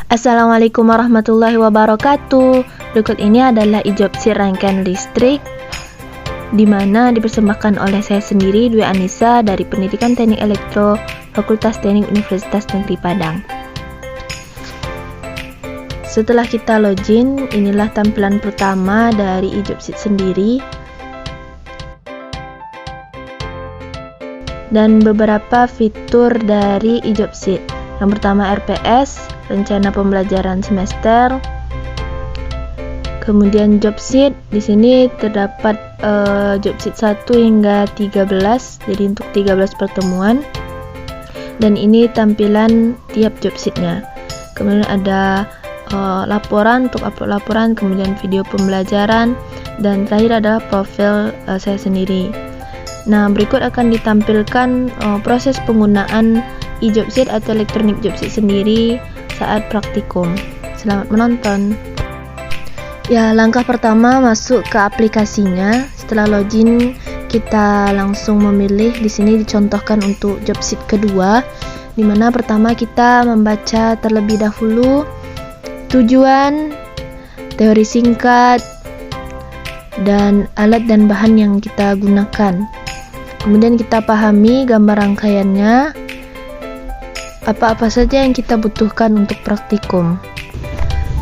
Assalamualaikum warahmatullahi wabarakatuh. Berikut ini adalah ijopsi rangkaian listrik di mana dipersembahkan oleh saya sendiri, Dwi Anissa dari Pendidikan Teknik Elektro Fakultas Teknik Universitas Negeri Padang. Setelah kita login, inilah tampilan pertama dari ijopsi sendiri. Dan beberapa fitur dari ijopsi. Yang pertama RPS, rencana pembelajaran semester. Kemudian job sheet, di sini terdapat job sheet 1 hingga 13, jadi untuk 13 pertemuan. Dan ini tampilan tiap job sheetnya. Kemudian ada laporan untuk upload laporan, kemudian video pembelajaran, dan terakhir adalah profil saya sendiri. Nah, berikut akan ditampilkan proses penggunaan e-job sheet atau elektronik job sheet sendiri saat praktikum. Selamat menonton. Ya, langkah pertama masuk ke aplikasinya. Setelah login, kita langsung memilih. Di sini dicontohkan untuk job sheet kedua, di mana pertama kita membaca terlebih dahulu tujuan, teori singkat, dan alat dan bahan yang kita gunakan. Kemudian kita pahami gambar rangkaiannya, apa-apa saja yang kita butuhkan untuk praktikum.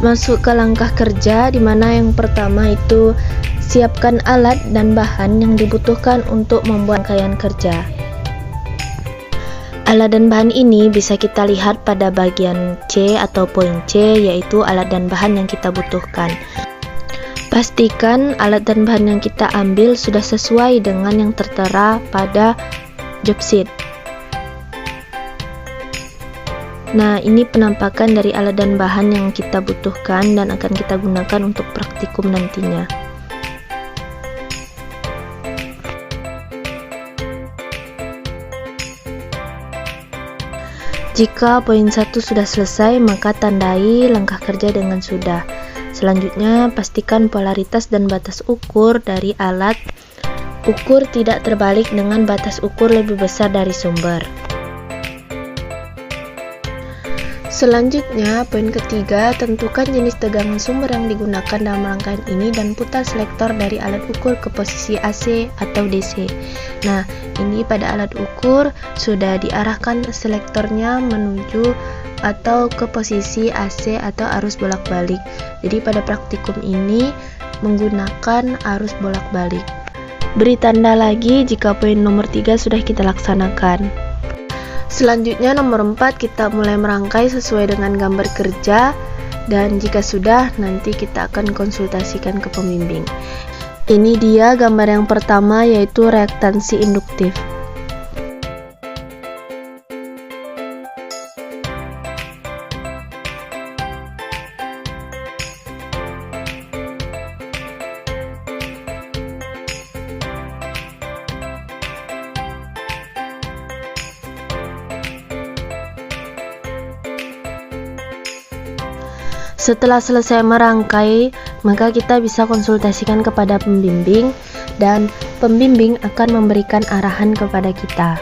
Masuk ke langkah kerja, di mana yang pertama itu siapkan alat dan bahan yang dibutuhkan untuk membuat rangkaian kerja. Alat dan bahan ini bisa kita lihat pada bagian C atau poin C, yaitu alat dan bahan yang kita butuhkan. Pastikan alat dan bahan yang kita ambil sudah sesuai dengan yang tertera pada job sheet. Nah, ini penampakan dari alat dan bahan yang kita butuhkan dan akan kita gunakan untuk praktikum nantinya. Jika poin 1 sudah selesai, maka tandai langkah kerja dengan sudah. Selanjutnya, pastikan polaritas dan batas ukur dari alat ukur tidak terbalik dengan batas ukur lebih besar dari sumber. Selanjutnya, poin ketiga, tentukan jenis tegangan sumber yang digunakan dalam rangkaian ini dan putar selektor dari alat ukur ke posisi AC atau DC. Nah, ini pada alat ukur sudah diarahkan selektornya menuju atau ke posisi AC atau arus bolak-balik. Jadi pada praktikum ini menggunakan arus bolak-balik. Beri tanda lagi jika poin nomor 3 sudah kita laksanakan. Selanjutnya nomor 4, kita mulai merangkai sesuai dengan gambar kerja, dan jika sudah nanti kita akan konsultasikan ke pembimbing. Ini dia gambar yang pertama, yaitu reaktansi induktif. Setelah selesai merangkai, maka kita bisa konsultasikan kepada pembimbing dan pembimbing akan memberikan arahan kepada kita.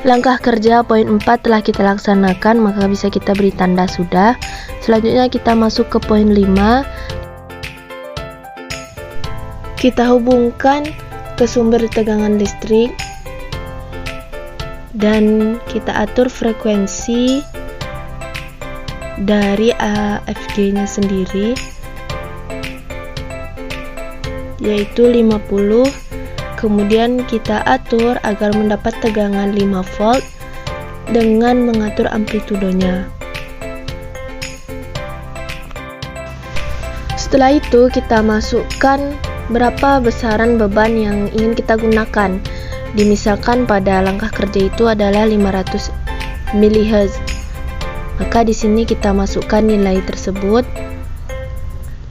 Langkah kerja poin 4 telah kita laksanakan, maka bisa kita beri tanda sudah. Selanjutnya kita masuk ke poin 5. Kita hubungkan ke sumber tegangan listrik dan kita atur frekuensi dari AFG-nya sendiri, yaitu 50. Kemudian kita atur agar mendapat tegangan 5 volt dengan mengatur amplitudonya. Setelah itu kita masukkan berapa besaran beban yang ingin kita gunakan. Dimisalkan pada langkah kerja itu adalah 500 mHz. Maka di sini kita masukkan nilai tersebut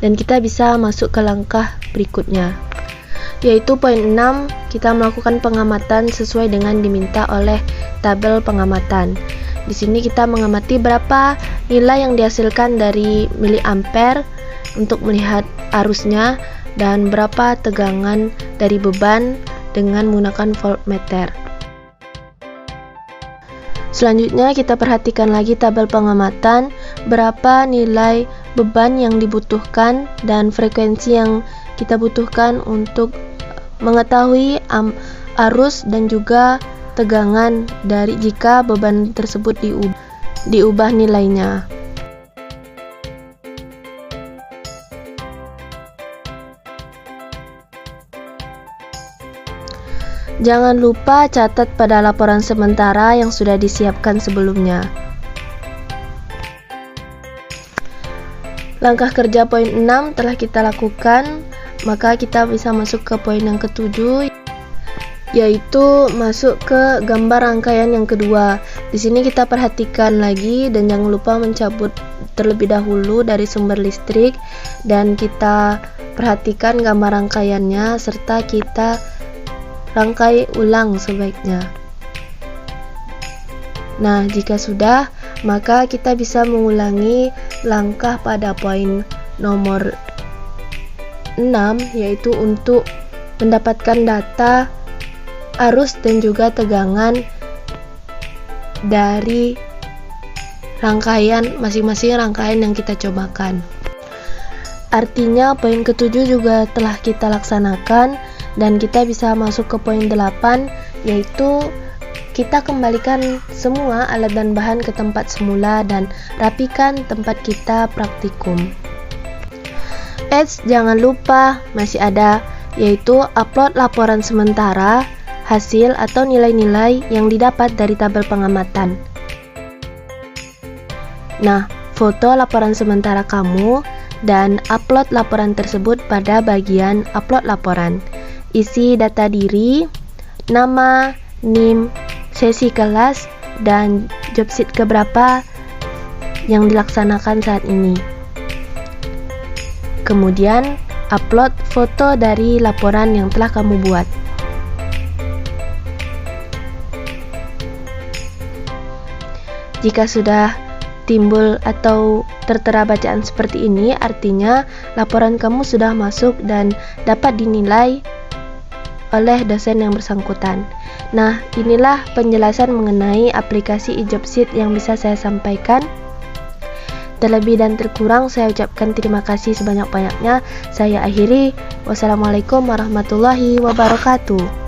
dan kita bisa masuk ke langkah berikutnya, yaitu poin 6, kita melakukan pengamatan sesuai dengan diminta oleh tabel pengamatan. Di sini kita mengamati berapa nilai yang dihasilkan dari miliampere untuk melihat arusnya dan berapa tegangan dari beban dengan menggunakan voltmeter. Selanjutnya kita perhatikan lagi tabel pengamatan, berapa nilai beban yang dibutuhkan dan frekuensi yang kita butuhkan untuk mengetahui arus dan juga tegangan dari jika beban tersebut diubah nilainya. Jangan lupa catat pada laporan sementara yang sudah disiapkan sebelumnya. Langkah kerja poin 6 telah kita lakukan, maka kita bisa masuk ke poin yang ke-7, yaitu masuk ke gambar rangkaian yang kedua. Di sini kita perhatikan lagi dan jangan lupa mencabut terlebih dahulu dari sumber listrik dan kita perhatikan gambar rangkaiannya serta kita rangkai ulang sebaiknya. Nah, jika sudah, maka kita bisa mengulangi langkah pada poin nomor 6, yaitu untuk mendapatkan data arus dan juga tegangan dari masing-masing rangkaian yang kita cobakan. Artinya poin ke-7 juga telah kita laksanakan dan kita bisa masuk ke poin 8, yaitu kita kembalikan semua alat dan bahan ke tempat semula dan rapikan tempat kita praktikum. Jangan lupa masih ada, yaitu upload laporan sementara, hasil atau nilai-nilai yang didapat dari tabel pengamatan. Nah, foto laporan sementara kamu dan upload laporan tersebut pada bagian upload laporan. Isi data diri, nama, NIM, sesi kelas, dan job sheet keberapa yang dilaksanakan saat ini. Kemudian, upload foto dari laporan yang telah kamu buat. Jika sudah timbul atau tertera bacaan seperti ini, artinya laporan kamu sudah masuk dan dapat dinilai oleh dosen yang bersangkutan. Nah, inilah penjelasan mengenai aplikasi eJobSheet yang bisa saya sampaikan. Terlebih dan terkurang saya ucapkan terima kasih sebanyak-banyaknya. Saya akhiri. Wassalamualaikum warahmatullahi wabarakatuh.